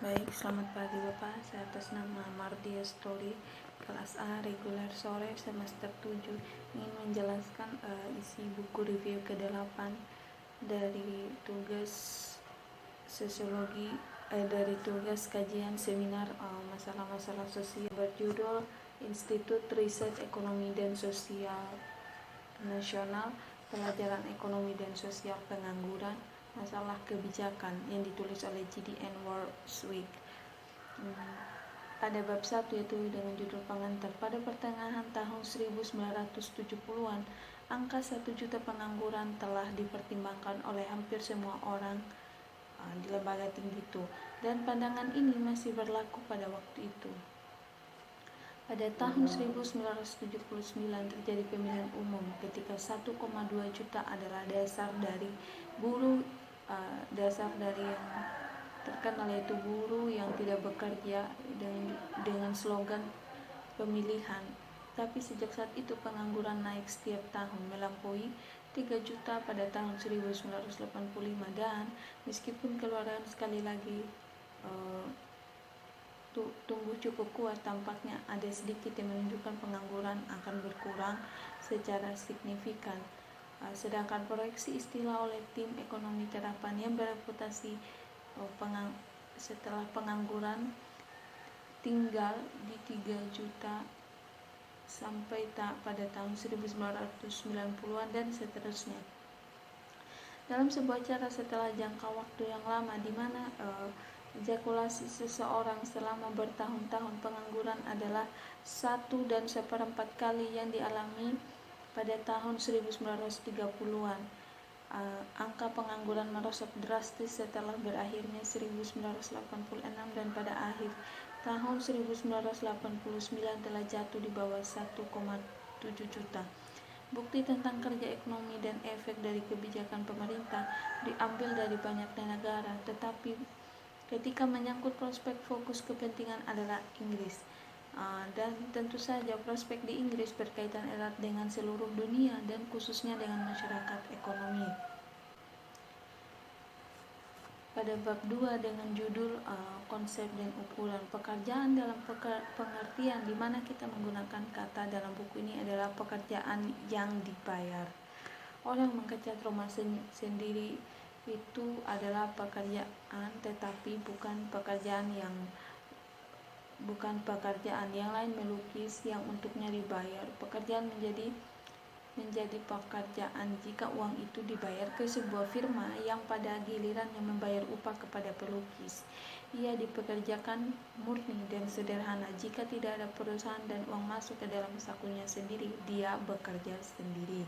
Baik, selamat pagi Bapak. Saya atas nama Mardia Story, kelas A, reguler sore, semester 7, ingin menjelaskan isi buku review ke-8 dari tugas sosiologi, dari tugas kajian seminar masalah-masalah sosial berjudul Institut Riset Ekonomi dan Sosial Nasional, Pelajaran Ekonomi dan Sosial Pengangguran, Masalah Kebijakan, yang ditulis oleh GDN Wordswig. Pada bab 1, yaitu dengan judul pengantar, pada pertengahan tahun 1970-an, angka 1 juta pengangguran telah dipertimbangkan oleh hampir semua orang di lembaga tinggi itu, dan pandangan ini masih berlaku pada waktu itu. Pada tahun 1979 terjadi pemilihan umum ketika 1,2 juta adalah dasar dari buruh, yang terkenal, yaitu buruh yang tidak bekerja, dengan slogan pemilihan. Tapi sejak saat itu pengangguran naik setiap tahun melampaui 3 juta pada tahun 1985, dan meskipun keluaran sekali lagi tumbuh cukup kuat, tampaknya ada sedikit yang menunjukkan pengangguran akan berkurang secara signifikan. Sedangkan proyeksi istilah oleh tim ekonomi terapan yang bereputasi setelah pengangguran tinggal di 3 juta sampai pada tahun 1990-an dan seterusnya. Dalam sebuah cara setelah jangka waktu yang lama di mana ejakulasi seseorang selama bertahun-tahun, pengangguran adalah 1/1/4 kali yang dialami pada tahun 1930-an. Angka pengangguran merosot drastis setelah berakhirnya 1986, dan pada akhir tahun 1989 telah jatuh di bawah 1,7 juta. Bukti tentang kerja ekonomi dan efek dari kebijakan pemerintah diambil dari banyak negara, tetapi ketika menyangkut prospek, fokus kepentingan adalah Inggris. Dan tentu saja prospek di Inggris berkaitan erat dengan seluruh dunia dan khususnya dengan masyarakat ekonomi. Pada bab 2 dengan judul konsep dan ukuran pekerjaan dalam pengertian, di mana kita menggunakan kata dalam buku ini adalah pekerjaan yang dibayar. Orang mengecat rumah sendiri itu adalah pekerjaan, tetapi bukan pekerjaan yang lain, melukis yang untuknya dibayar. Pekerjaan menjadi pekerjaan jika uang itu dibayar ke sebuah firma yang pada gilirannya membayar upah kepada pelukis. Ia dipekerjakan murni dan sederhana. Jika tidak ada perusahaan dan uang masuk ke dalam sakunya sendiri, dia bekerja sendiri.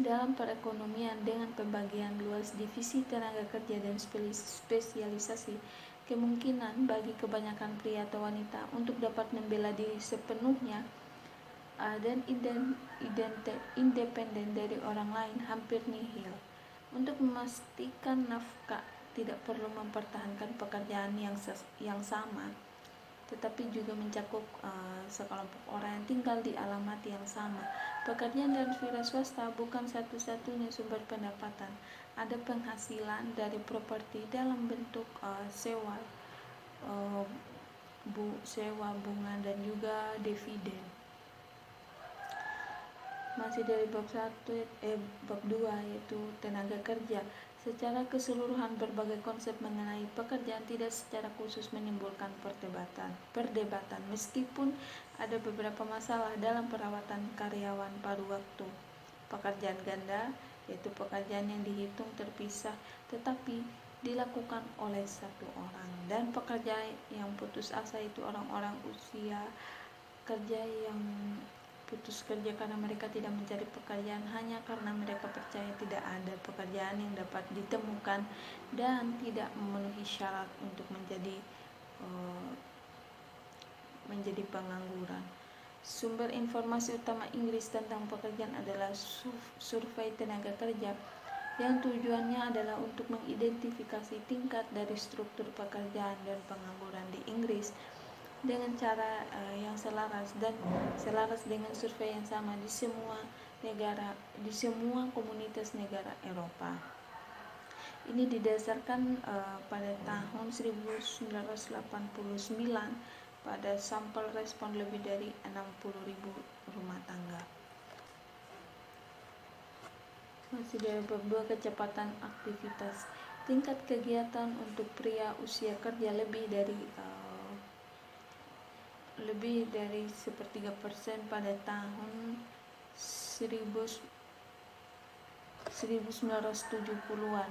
Dalam perekonomian dengan pembagian luas divisi tenaga kerja dan spesialisasi, kemungkinan bagi kebanyakan pria atau wanita untuk dapat membela diri sepenuhnya dan independen dari orang lain hampir nihil. Untuk memastikan nafkah tidak perlu mempertahankan pekerjaan yang sama, tetapi juga mencakup sekelompok orang yang tinggal di alamat yang sama. Pekerjaan dalam sfera swasta bukan satu-satunya sumber pendapatan. Ada penghasilan dari properti dalam bentuk sewa bunga dan juga dividen. Masih dari bab 2, yaitu tenaga kerja. Secara keseluruhan, berbagai konsep mengenai pekerjaan tidak secara khusus menimbulkan perdebatan, meskipun ada beberapa masalah dalam perawatan karyawan paruh waktu. Pekerjaan ganda, yaitu pekerjaan yang dihitung terpisah tetapi dilakukan oleh satu orang, dan pekerja yang putus asa, itu orang-orang usia kerja yang putus kerja karena mereka tidak mencari pekerjaan hanya karena mereka percaya tidak ada pekerjaan yang dapat ditemukan dan tidak memenuhi syarat untuk menjadi pengangguran. Sumber informasi utama Inggris tentang pekerjaan adalah survei tenaga kerja, yang tujuannya adalah untuk mengidentifikasi tingkat dari struktur pekerjaan dan pengangguran di Inggris dengan cara yang selaras dengan survei yang sama di semua komunitas negara Eropa. Ini didasarkan pada tahun 1989 pada sampel respon lebih dari 60.000 rumah tangga. Masih dari bab 2, kecepatan aktivitas. Tingkat kegiatan untuk pria usia kerja lebih dari 1/3 pada tahun 1970-an,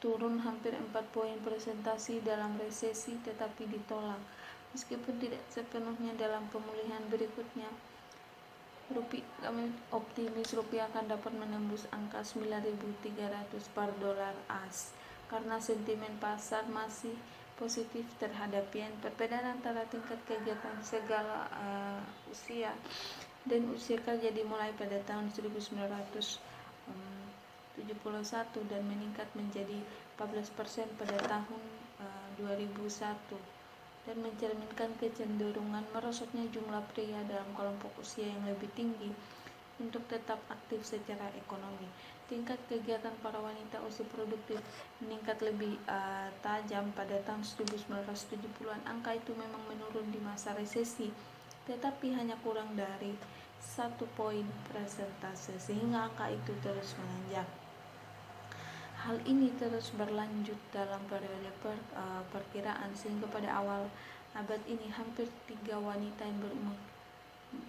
turun hampir 4 poin persentase dalam resesi, tetapi ditolak meskipun tidak sepenuhnya dalam pemulihan berikutnya. Kami optimis rupiah akan dapat menembus angka 9.300 per dolar AS karena sentimen pasar masih positif terhadap yen. Perbedaan antara tingkat kegiatan segala usia dan usia kerja dimulai pada tahun 1971 dan meningkat menjadi 14% pada tahun 2001 dan mencerminkan kecenderungan merosotnya jumlah pria dalam kelompok usia yang lebih tinggi untuk tetap aktif secara ekonomi. Tingkat kegiatan para wanita usia produktif meningkat lebih tajam pada tahun 1970-an. Angka itu memang menurun di masa resesi, tetapi hanya kurang dari 1 poin persentase, sehingga angka itu terus menanjak. Hal ini terus berlanjut dalam periode perkiraan, sehingga pada awal abad ini hampir 3 wanita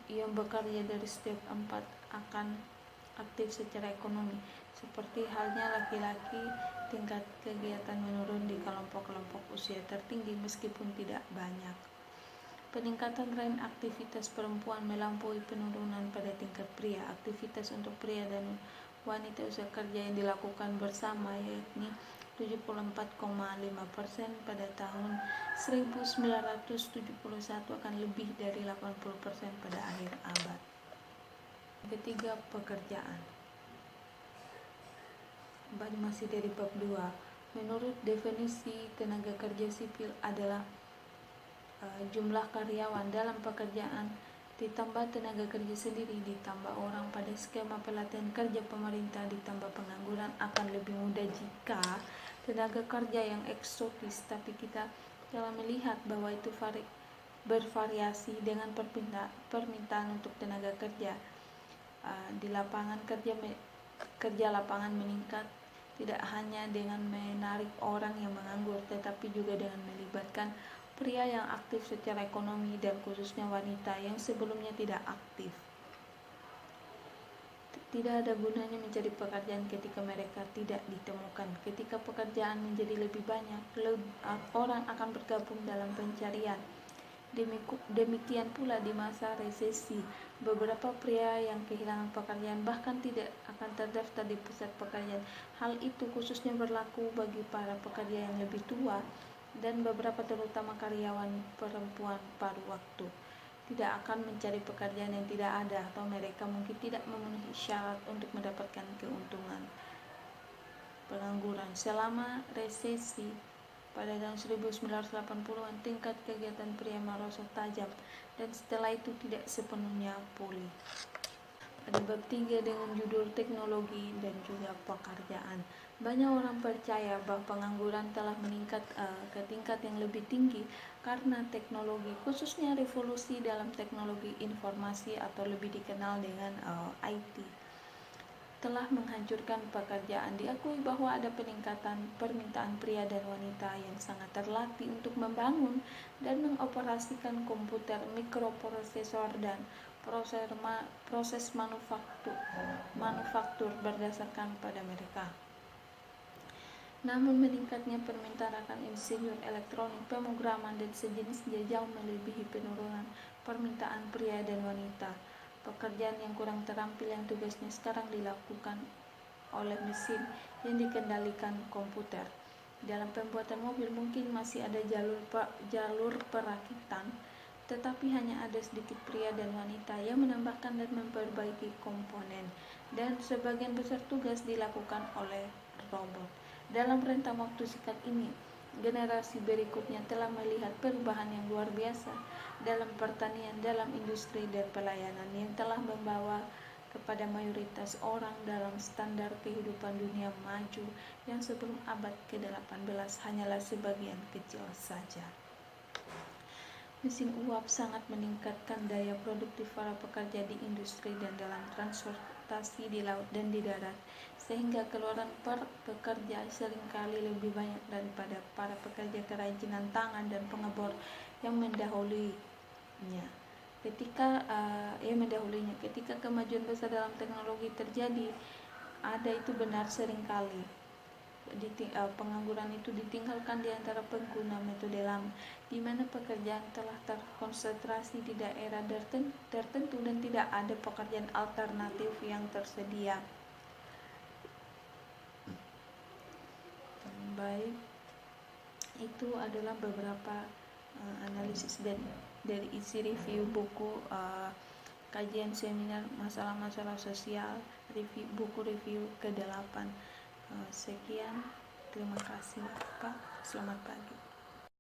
yang bekerja dari setiap 4 akan aktif secara ekonomi. Seperti halnya laki-laki, tingkat kegiatan menurun di kelompok-kelompok usia tertinggi meskipun tidak banyak. Peningkatan tren aktivitas perempuan melampaui penurunan pada tingkat pria. Aktivitas untuk pria dan wanita usia kerja yang dilakukan bersama, yakni 74,5% pada tahun 1971, akan lebih dari 80% pada akhir abad. Ketiga, pekerjaan. Masih dari bab 2. Menurut definisi tenaga kerja sipil adalah jumlah karyawan dalam pekerjaan ditambah tenaga kerja sendiri ditambah orang pada skema pelatihan kerja pemerintah ditambah pengangguran. Akan lebih mudah jika tenaga kerja yang eksotis, tapi kita telah melihat bahwa itu bervariasi dengan permintaan untuk tenaga kerja. Di lapangan kerja lapangan meningkat tidak hanya dengan menarik orang yang menganggur, tetapi juga dengan melibatkan pria yang aktif secara ekonomi dan khususnya wanita yang sebelumnya tidak aktif. Tidak ada gunanya mencari pekerjaan ketika mereka tidak ditemukan. Ketika pekerjaan menjadi lebih banyak, orang akan bergabung dalam pencarian. Demikian pula di masa resesi, beberapa pria yang kehilangan pekerjaan bahkan tidak akan terdaftar di pusat pekerjaan. Hal itu khususnya berlaku bagi para pekerja yang lebih tua dan beberapa terutama karyawan perempuan paruh waktu. Tidak akan mencari pekerjaan yang tidak ada, atau mereka mungkin tidak memenuhi syarat untuk mendapatkan keuntungan. Pengangguran selama resesi pada tahun 1980-an, tingkat kegiatan pria merosot tajam dan setelah itu tidak sepenuhnya pulih. Pada bab 3 dengan judul teknologi dan juga pekerjaan, banyak orang percaya bahwa pengangguran telah meningkat ke tingkat yang lebih tinggi karena teknologi, khususnya revolusi dalam teknologi informasi atau lebih dikenal dengan IT, telah menghancurkan pekerjaan. Diakui bahwa ada peningkatan permintaan pria dan wanita yang sangat terlatih untuk membangun dan mengoperasikan komputer, mikroprosesor, dan proses manufaktur berdasarkan pada mereka. Namun meningkatnya permintaan akan insinyur elektronik, pemrograman, dan sejenisnya jauh melebihi penurunan permintaan pria dan wanita. Pekerjaan yang kurang terampil yang tugasnya sekarang dilakukan oleh mesin yang dikendalikan komputer. Dalam pembuatan mobil mungkin masih ada jalur perakitan, tetapi hanya ada sedikit pria dan wanita yang menambahkan dan memperbaiki komponen, dan sebagian besar tugas dilakukan oleh robot. Dalam rentang waktu singkat ini, generasi berikutnya telah melihat perubahan yang luar biasa dalam pertanian, dalam industri dan pelayanan yang telah membawa kepada mayoritas orang dalam standar kehidupan dunia maju yang sebelum abad ke-18 hanyalah sebagian kecil saja. Mesin uap sangat meningkatkan daya produktif para pekerja di industri dan dalam transportasi di laut dan di darat, sehingga keluaran per pekerja seringkali lebih banyak daripada para pekerja kerajinan tangan dan pengebor yang mendahulunya. Ketika kemajuan besar dalam teknologi terjadi, ada itu benar seringkali pengangguran itu ditinggalkan di antara pengguna metode lama, di mana pekerjaan telah terkonsentrasi di daerah tertentu dan tidak ada pekerjaan alternatif yang tersedia. Baik, itu adalah beberapa analisis dari isi review buku kajian seminar masalah-masalah sosial, buku review ke-8. Sekian, terima kasih Pak, selamat pagi.